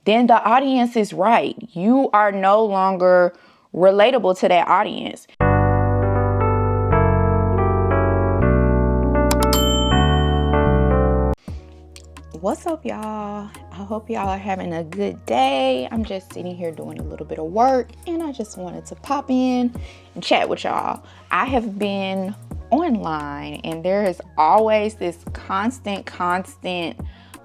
then the audience is right. You are no longer relatable to that audience. What's up, y'all? I hope y'all are having a good day. I'm just sitting here doing a little bit of work, and I just wanted to pop in and chat with y'all. I have been online, and there is always this constant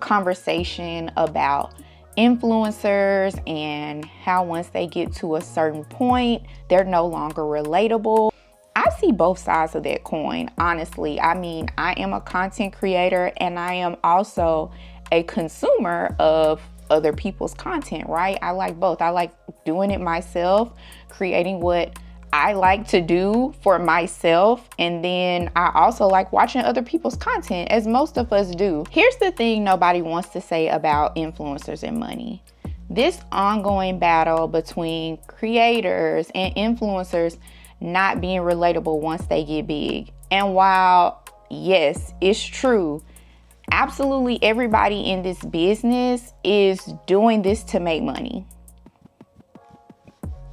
conversation about influencers and how once they get to a certain point, they're no longer relatable. I see both sides of that coin, honestly. I mean, I am a content creator and I am also a consumer of other people's content, right? I like both. I like doing it myself, creating what I like to do for myself. And then I also like watching other people's content, as most of us do. Here's the thing nobody wants to say about influencers and money. This ongoing battle between creators and influencers not being relatable once they get big. And while, yes, it's true, absolutely everybody in this business is doing this to make money.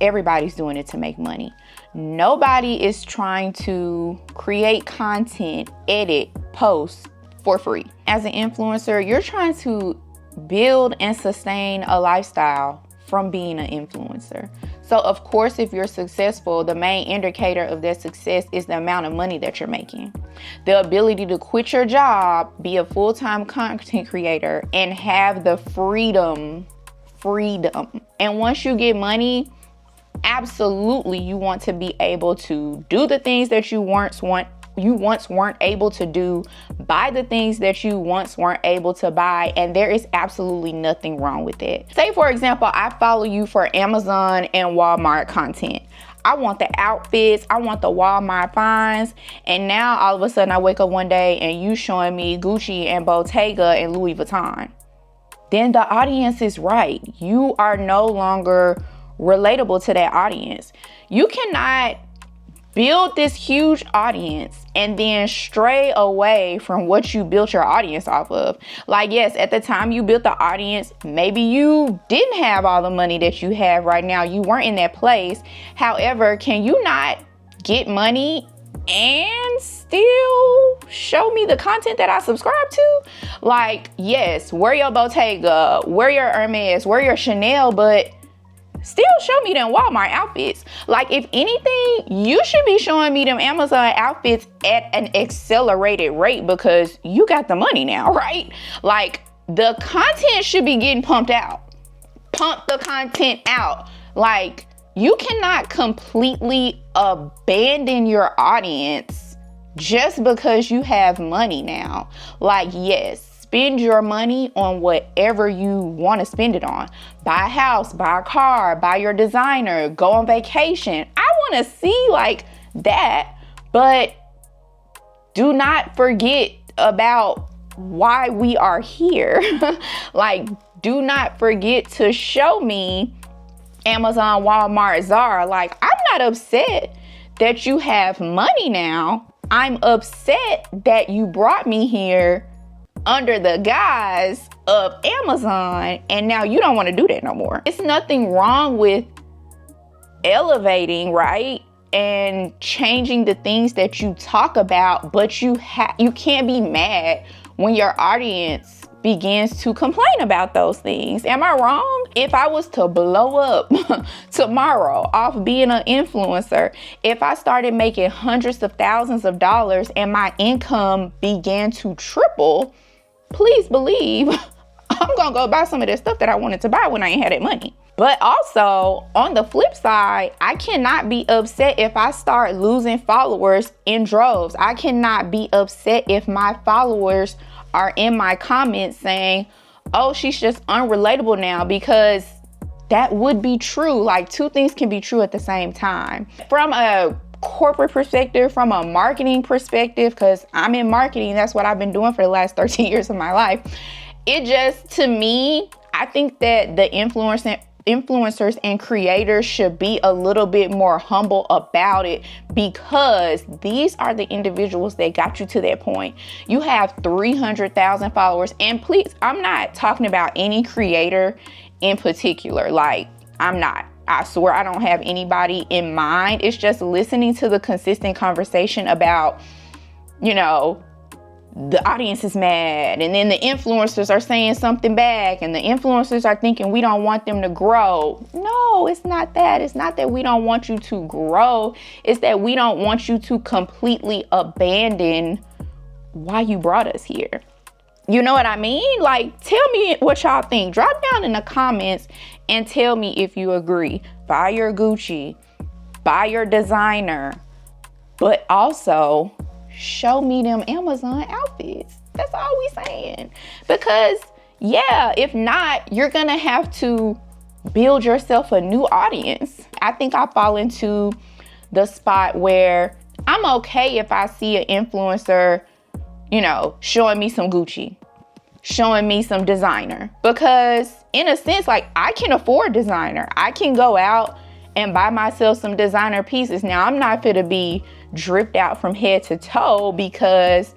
Everybody's doing it to make money. Nobody is trying to create content, edit, post for free. As an influencer, you're trying to build and sustain a lifestyle from being an influencer. So of course, if you're successful, the main indicator of that success is the amount of money that you're making. The ability to quit your job, be a full-time content creator, and have the freedom. And once you get money, absolutely you want to be able to do the things that you once weren't able to do, buy the things that you once weren't able to buy, and there is absolutely nothing wrong with it. Say, for example, I follow you for Amazon and Walmart content. I want the outfits, I want the Walmart finds, and now all of a sudden I wake up one day and you showing me Gucci and Bottega and Louis Vuitton. Then the audience is right. You are no longer relatable to that audience. You cannot build this huge audience and then stray away from what you built your audience off of. Like, yes, at the time you built the audience, maybe you didn't have all the money that you have right now. You weren't in that place. However, can you not get money and still show me the content that I subscribe to? Like, yes, wear your Bottega, wear your Hermes, wear your Chanel, but still show me them Walmart outfits. Like, if anything, you should be showing me them Amazon outfits at an accelerated rate because you got the money now, right? Like, the content should be getting pumped out. Pump the content out. Like, you cannot completely abandon your audience just because you have money now. Like, yes, spend your money on whatever you want to spend it on. Buy a house, buy a car, buy your designer, go on vacation. I want to see like that, but do not forget about why we are here. Like, do not forget to show me Amazon, Walmart, Zara. Like, I'm not upset that you have money now. I'm upset that you brought me here under the guise of Amazon, and now you don't want to do that no more. It's nothing wrong with elevating, right? And changing the things that you talk about, but you can't be mad when your audience begins to complain about those things. Am I wrong? If I was to blow up tomorrow off being an influencer, if I started making hundreds of thousands of dollars and my income began to triple, please believe I'm gonna go buy some of that stuff that I wanted to buy when I ain't had that money. But also, on the flip side, I cannot be upset if I start losing followers in droves. I cannot be upset if my followers are in my comments saying, oh, she's just unrelatable now, because that would be true. Like, two things can be true at the same time. From a corporate perspective, from a marketing perspective, because I'm in marketing, that's what I've been doing for the last 13 years of my life. It just, to me, I think that the influencers and creators should be a little bit more humble about it, because these are the individuals that got you to that point. You have 300,000 followers, and please, I'm not talking about any creator in particular. Like, I'm not. I swear I don't have anybody in mind. It's just listening to the consistent conversation about, you know, the audience is mad, and then the influencers are saying something back, and the influencers are thinking we don't want them to grow. No, it's not that. It's not that we don't want you to grow. It's that we don't want you to completely abandon why you brought us here. You know what I mean? Like, tell me what y'all think. Drop down in the comments and tell me if you agree. Buy your Gucci, buy your designer, but also show me them Amazon outfits. That's all we saying. Because yeah, if not, you're gonna have to build yourself a new audience. I think I fall into the spot where I'm okay if I see an influencer, you know, showing me some Gucci, showing me some designer, because in a sense, like, I can afford designer. I can go out and buy myself some designer pieces. Now, I'm not gonna be dripped out from head to toe because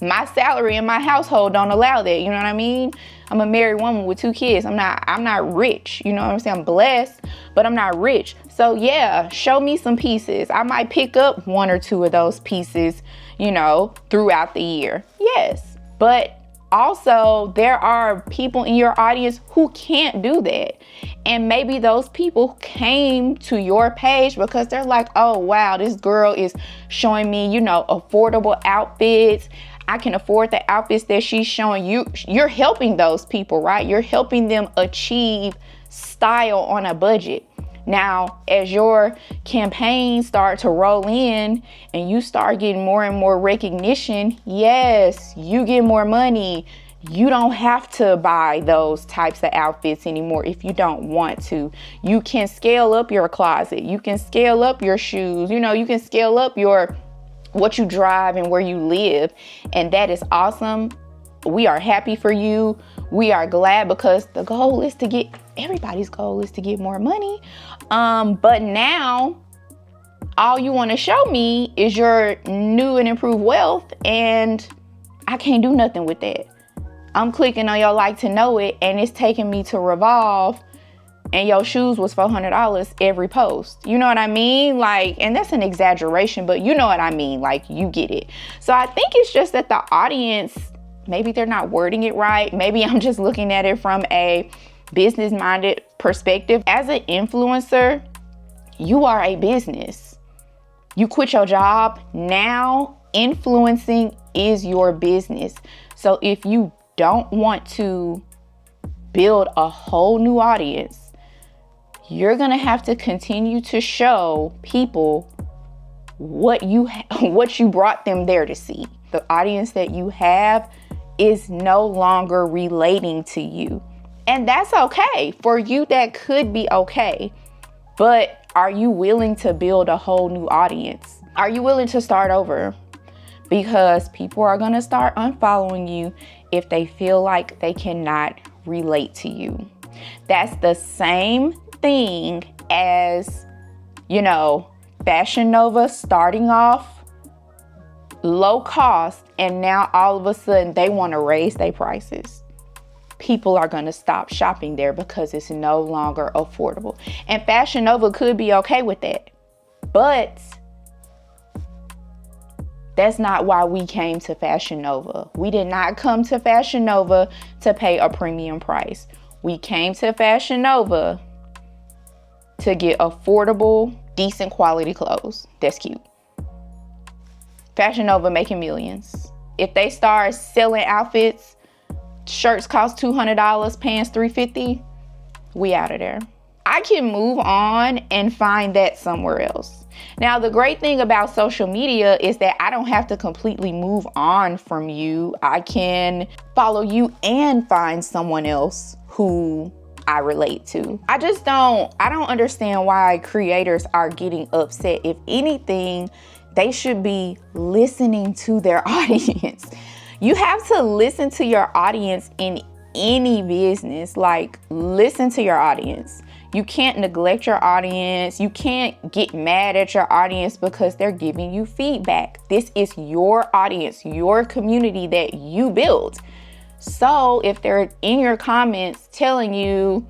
my salary in my household don't allow that. You know what I mean? I'm a married woman with 2 kids. I'm not rich. You know what I'm saying? I'm blessed, but I'm not rich. So yeah, show me some pieces. I might pick up 1 or 2 of those pieces, you know, throughout the year. Yes, but also there are people in your audience who can't do that. And maybe those people came to your page because they're like, oh wow, this girl is showing me, you know, affordable outfits. I can afford the outfits that she's showing you. You're helping those people, right? You're helping them achieve style on a budget. Now, as your campaigns start to roll in and you start getting more and more recognition, yes, you get more money. You don't have to buy those types of outfits anymore if you don't want to. You can scale up your closet. You can scale up your shoes. You know, you can scale up what you drive and where you live. And that is awesome. We are happy for you. We are glad, because the goal is to get, everybody's goal is to get more money. But now all you want to show me is your new and improved wealth, and I can't do nothing with that. I'm clicking on your like to know it, and it's taking me to Revolve, and your shoes was $400 every post. You know what I mean? Like, and that's an exaggeration, but you know what I mean? Like, you get it. So I think it's just that the audience, maybe they're not wording it right. Maybe I'm just looking at it from a business-minded perspective. As an influencer, you are a business. You quit your job. Now, influencing is your business. So if you don't want to build a whole new audience, you're gonna have to continue to show people what you brought them there to see. The audience that you have is no longer relating to you. And that's okay. For you, that could be okay. But are you willing to build a whole new audience? Are you willing to start over? Because people are gonna start unfollowing you if they feel like they cannot relate to you. That's the same thing as, you know, Fashion Nova starting off low cost, and now all of a sudden they want to raise their prices. People are going to stop shopping there because it's no longer affordable. And Fashion Nova could be okay with that, but that's not why we came to Fashion Nova. We did not come to Fashion Nova to pay a premium price. We came to Fashion Nova to get affordable, decent quality clothes. That's cute. Fashion Nova making millions. If they start selling outfits, shirts cost $200, pants $350, we out of there. I can move on and find that somewhere else. Now, the great thing about social media is that I don't have to completely move on from you. I can follow you and find someone else who I relate to. I don't understand why creators are getting upset. If anything, they should be listening to their audience. You have to listen to your audience in any business. Like, listen to your audience. You can't neglect your audience. You can't get mad at your audience because they're giving you feedback. This is your audience, your community that you built. So if they're in your comments telling you,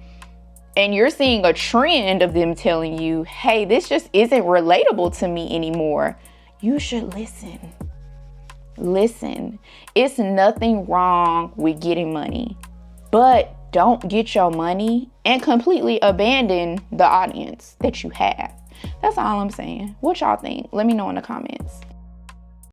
and you're seeing a trend of them telling you, hey, this just isn't relatable to me anymore, you should listen. Listen. It's nothing wrong with getting money, but don't get your money and completely abandon the audience that you have. That's all I'm saying. What y'all think? Let me know in the comments.